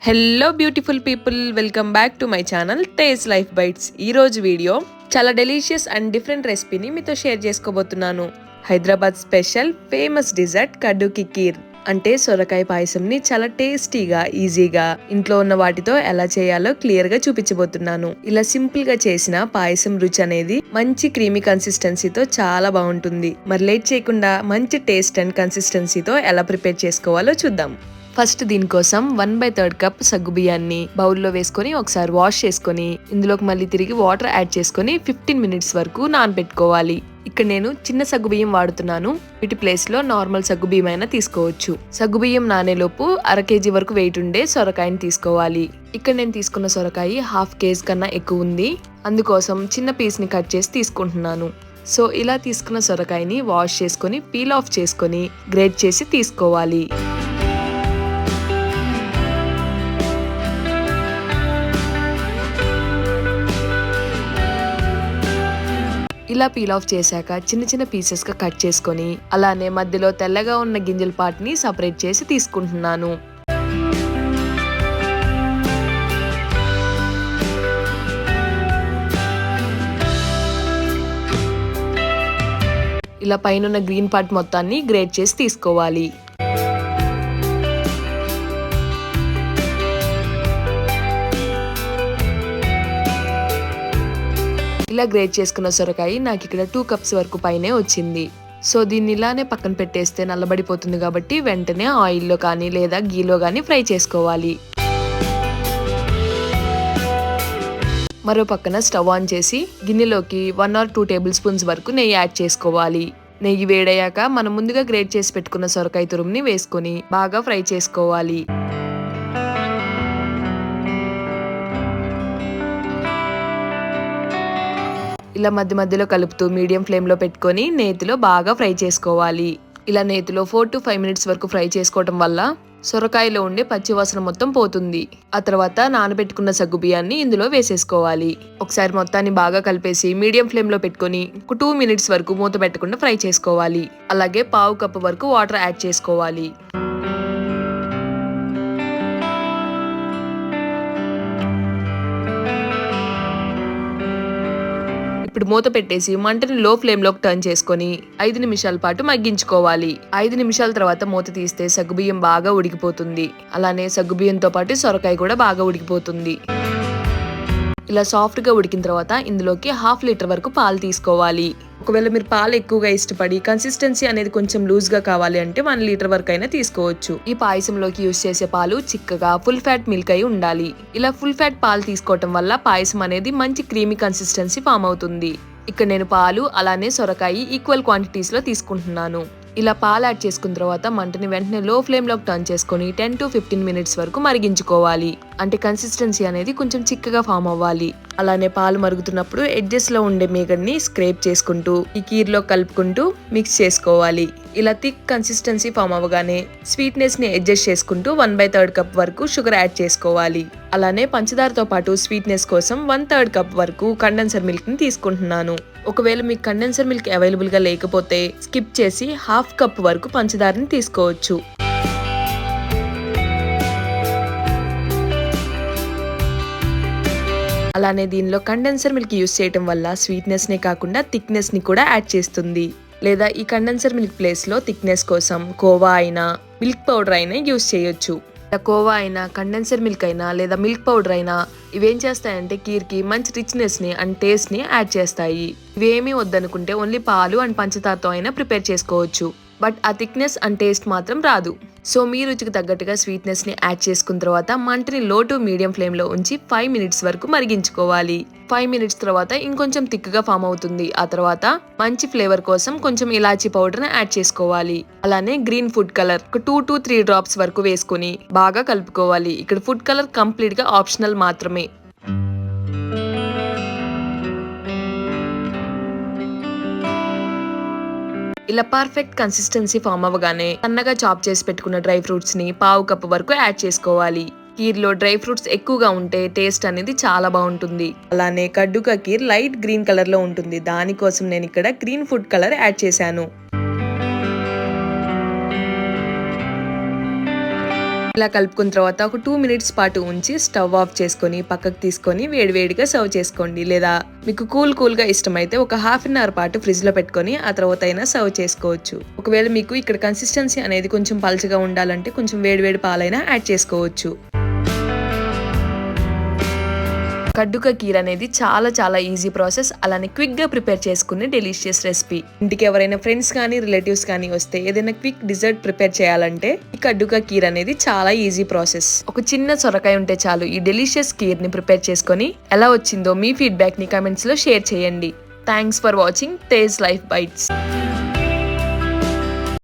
Hello beautiful people, welcome back to my channel taste life bites. ఈ రోజు video చాలా delicious and different రెసిపీని మీతో షేర్ చేసుకోబోతున్నాను. Hyderabad special famous dessert kaddu ki kheer అంటే సొరకాయ పాయసంని చాలా టేస్టీగా ఈజీగా ఇంట్లో ఉన్న వాటితో ఎలా చేయాలో క్లియర్ గా చూపించబోతున్నాను. ఇలా సింపుల్ గా చేసిన పాయసం రుచి అనేది మంచి క్రీమీ కన్సిస్టెన్సీతో చాలా బాగుంటుంది. మరి లేట్ చేయకుండా మంచి టేస్ట్ అండ్ కన్సిస్టెన్సీతో ఎలా ప్రిపేర్ చేసుకోవాలో చూద్దాం. ఫస్ట్ దీనికోసం 1/3 కప్ సగ్గుబియ్యాన్ని బౌల్లో వేసుకొని ఒకసారి వాష్ చేసుకొని ఇందులోకి మళ్ళీ తిరిగి వాటర్ యాడ్ చేసుకొని 15 మినిట్స్ వరకు నానబెట్టుకోవాలి. ఇక్కడ నేను చిన్న సగ్గుబియ్యం వాడుతున్నాను. వీటి ప్లేస్ లో నార్మల్ సగ్గుబియ్యం అయినా తీసుకోవచ్చు. సగ్గుబియ్యం నానేలోపు 1/2 kg వరకు వెయిట్ ఉండే సొరకాయని తీసుకోవాలి. ఇక్కడ నేను తీసుకున్న సొరకాయ 1/2 kg కన్నా ఎక్కువ ఉంది. అందుకోసం చిన్న పీస్ ని కట్ చేసి తీసుకుంటున్నాను. సో ఇలా తీసుకున్న సొరకాయని వాష్ చేసుకొని పీల్ ఆఫ్ చేసుకొని గ్రేట్ చేసి తీసుకోవాలి. ఇలా పీల్ ఆఫ్ చేశాక చిన్న చిన్న పీసెస్ గా కట్ చేసుకొని అలానే మధ్యలో తెల్లగా ఉన్న గింజల పార్ట్ ని సపరేట్ చేసి తీసుకుంటున్నాను. ఇలా పైన గ్రీన్ పార్ట్ మొత్తాన్ని గ్రేట్ చేసి తీసుకోవాలి. ఇలా గ్రేట్ చేసుకున్న సొరకాయ నాకు ఇక్కడ 2 కప్స్ వరకు పైనే వచ్చింది. సో దీన్ని ఇలానే పక్కన పెట్టేస్తే నల్లబడిపోతుంది కాబట్టి వెంటనే ఆయిల్లో కానీ లేదా గీలో కానీ ఫ్రై చేసుకోవాలి. మరో పక్కన స్టవ్ ఆన్ చేసి గిన్నెలోకి 1 or 2 టేబుల్ స్పూన్స్ వరకు నెయ్యి యాడ్ చేసుకోవాలి. నెయ్యి వేడయ్యాక మనం ముందుగా గ్రేట్ చేసి పెట్టుకున్న సొరకాయ తురుముని వేసుకొని బాగా ఫ్రై చేసుకోవాలి. ఇలా మధ్య మధ్యలో కలుపుతూ మీడియం ఫ్లేమ్ లో పెట్టుకొని నేతిలో బాగా ఫ్రై చేసుకోవాలి. ఇలా నేతిలో 4 to 5 మినిట్స్ వరకు ఫ్రై చేసుకోవటం వల్ల సొరకాయలో ఉండే పచ్చివాసన మొత్తం పోతుంది. ఆ తర్వాత నానబెట్టుకున్న సగ్గుబియ్యాన్ని ఇందులో వేసేసుకోవాలి. ఒకసారి మొత్తాన్ని బాగా కలిపేసి మీడియం ఫ్లేమ్ లో పెట్టుకొని 2 మినిట్స్ వరకు మూత పెట్టకుండా ఫ్రై చేసుకోవాలి. అలాగే 1/2 కప్ వరకు వాటర్ యాడ్ చేసుకోవాలి. ఇప్పుడు మూత పెట్టేసి మంటని లో ఫ్లేమ్ లోకి టర్న్ చేసుకొని 5 నిమిషాల పాటు మగ్గించుకోవాలి. 5 నిమిషాల తర్వాత మూత తీస్తే సగ్గుబియ్యం బాగా ఉడికిపోతుంది. అలానే సగ్గుబియ్యంతో పాటు సొరకాయ కూడా బాగా ఉడికిపోతుంది. ఇలా సాఫ్ట్ గా ఉడికిన తర్వాత ఇందులోకి 1/2 లీటర్ వరకు పాలు తీసుకోవాలి. ఒకవేళ మీరు పాలు ఎక్కువగా ఇష్టపడి కన్సిస్టెన్సీ అనేది కొంచెం లూజ్ గా కావాలి అంటే 1 లీటర్ వరకు అయినా తీసుకోవచ్చు. ఈ పాయసంలోకి యూజ్ చేసే పాలు చిక్కగా ఫుల్ ఫ్యాట్ మిల్క్ అయి ఉండాలి. ఇలా ఫుల్ ఫ్యాట్ పాలు తీసుకోవటం వల్ల పాయసం అనేది మంచి క్రీమీ కన్సిస్టెన్సీ ఫామ్ అవుతుంది. ఇక్కడ నేను పాలు అలానే సొరకాయ ఈక్వల్ క్వాంటిటీస్ లో తీసుకుంటున్నాను. ఇలా పాలు యాడ్ చేసుకున్న తర్వాత మంటని వెంటనే లో ఫ్లేమ్ లోకి టర్న్ చేసుకొని 10 to 15 మినిట్స్ వరకు మరిగించుకోవాలి. అంటే కన్సిస్టెన్సీ అనేది కొంచెం చిక్కగా ఫామ్ అవ్వాలి. అలానే పాలు మరుగుతున్నప్పుడు ఎడ్జెస్ లో ఉండే మీగడ్ని స్క్రేప్ చేసుకుంటూ ఈ కీర్ లో కలుపుకుంటూ మిక్స్ చేసుకోవాలి. ఇలా థిక్ కన్సిస్టెన్సీ ఫామ్ అవ్వగానే స్వీట్నెస్ ని అడ్జస్ట్ చేసుకుంటూ 1/3 కప్ వరకు షుగర్ యాడ్ చేసుకోవాలి. అలానే పంచదారతో పాటు స్వీట్నెస్ కోసం 1/3 కప్ వరకు కండెన్సర్ మిల్క్ ని తీసుకుంటున్నాను. ఒకవేళ మీకు కండెన్సర్ మిల్క్ అవైలబుల్ గా లేకపోతే స్కిప్ చేసి 1/2 కప్ వరకు పంచదారని తీసుకోవచ్చు. అలానే దీనిలో కండెన్సర్ మిల్క్ యూస్ చేయటం వల్ల స్వీట్నెస్ నే కాకుండా థిక్నెస్ ని కూడా యాడ్ చేస్తుంది. లేదా ఈ కండెన్సర్ మిల్క్ ప్లేస్ లో థిక్నెస్ కోసం కోవా అయినా మిల్క్ పౌడర్ అయినా యూస్ చేయొచ్చు. కోవా అయినా కండెన్సర్ మిల్క్ అయినా లేదా మిల్క్ పౌడర్ అయినా ఇవేం చేస్తాయంటే కీర్ కి మంచి రిచ్నెస్ ని అండ్ టేస్ట్ ని యాడ్ చేస్తాయి. ఇవేమీ వద్దనుకుంటే ఓన్లీ పాలు అండ్ పంచదారతో అయినా ప్రిపేర్ చేసుకోవచ్చు. బట్ ఆ థిక్నెస్ అండ్ టేస్ట్ మాత్రం రాదు. సో మీ రుచికి తగ్గట్టుగా స్వీట్నెస్ ని యాడ్ చేసుకున్న తర్వాత మంటని లో టు మీడియం ఫ్లేమ్ లో ఉంచి 5 మినిట్స్ వరకు మరిగించుకోవాలి. 5 మినిట్స్ తర్వాత ఇంకొంచెం థిక్ గా ఫామ్ అవుతుంది. ఆ తర్వాత మంచి ఫ్లేవర్ కోసం కొంచెం ఇలాచీ పౌడర్ ని యాడ్ చేసుకోవాలి. అలానే green food colour 2 to 3 drops వరకు వేసుకుని బాగా కలుపుకోవాలి. ఇక్కడ ఫుడ్ కలర్ కంప్లీట్ గా ఆప్షనల్ మాత్రమే. ఇలా పర్ఫెక్ట్ కన్సిస్టెన్సీ ఫామ్ అవ్వగానే సన్నగా చాప్ చేసి పెట్టుకున్న డ్రై ఫ్రూట్స్ ని 1/2 కప్ వరకు యాడ్ చేసుకోవాలి. కీర్ లో డ్రై ఫ్రూట్స్ ఎక్కువగా ఉంటే టేస్ట్ అనేది చాలా బాగుంటుంది. అలానే కడ్డు కా కీర్ లైట్ గ్రీన్ కలర్ లో ఉంటుంది. దానికోసం నేను ఇక్కడ గ్రీన్ ఫుడ్ కలర్ యాడ్ చేశాను. ఇలా కలుపుకున్న తర్వాత ఒక 2 మినిట్స్ పాటు ఉంచి స్టవ్ ఆఫ్ చేసుకొని పక్కకు తీసుకొని వేడివేడిగా సర్వ్ చేసుకోండి. లేదా మీకు కూల్ గా ఇష్టమైతే ఒక హాఫ్ అన్ అవర్ పాటు ఫ్రిడ్జ్ లో పెట్టుకొని ఆ తర్వాత అయినా సర్వ్ చేసుకోవచ్చు. ఒకవేళ మీకు ఇక్కడ కన్సిస్టెన్సీ అనేది కొంచెం పల్చగా ఉండాలంటే కొంచెం వేడివేడి పాలైనా యాడ్ చేసుకోవచ్చు. కడ్డు కా కీర్ అనేది చాలా ఈజీ ప్రాసెస్. అలానే క్విక్ గా ప్రిపేర్ చేసుకునే డెలిషియస్ రెసిపీ. ఇంటికి ఎవరైనా ఫ్రెండ్స్ కానీ రిలేటివ్స్ కానీ వస్తే ఏదైనా క్విక్ డిజర్ట్ ప్రిపేర్ చేయాలంటే ఈ కడ్డు కా కీర్ అనేది చాలా ఈజీ ప్రాసెస్. ఒక చిన్న సొరకాయ ఉంటే చాలు ఈ డెలిషియస్ కీర్ ని ప్రిపేర్ చేసుకొని ఎలా వచ్చిందో మీ ఫీడ్బ్యాక్ ని కామెంట్స్ లో షేర్ చేయండి. Thanks for watching taste life bytes.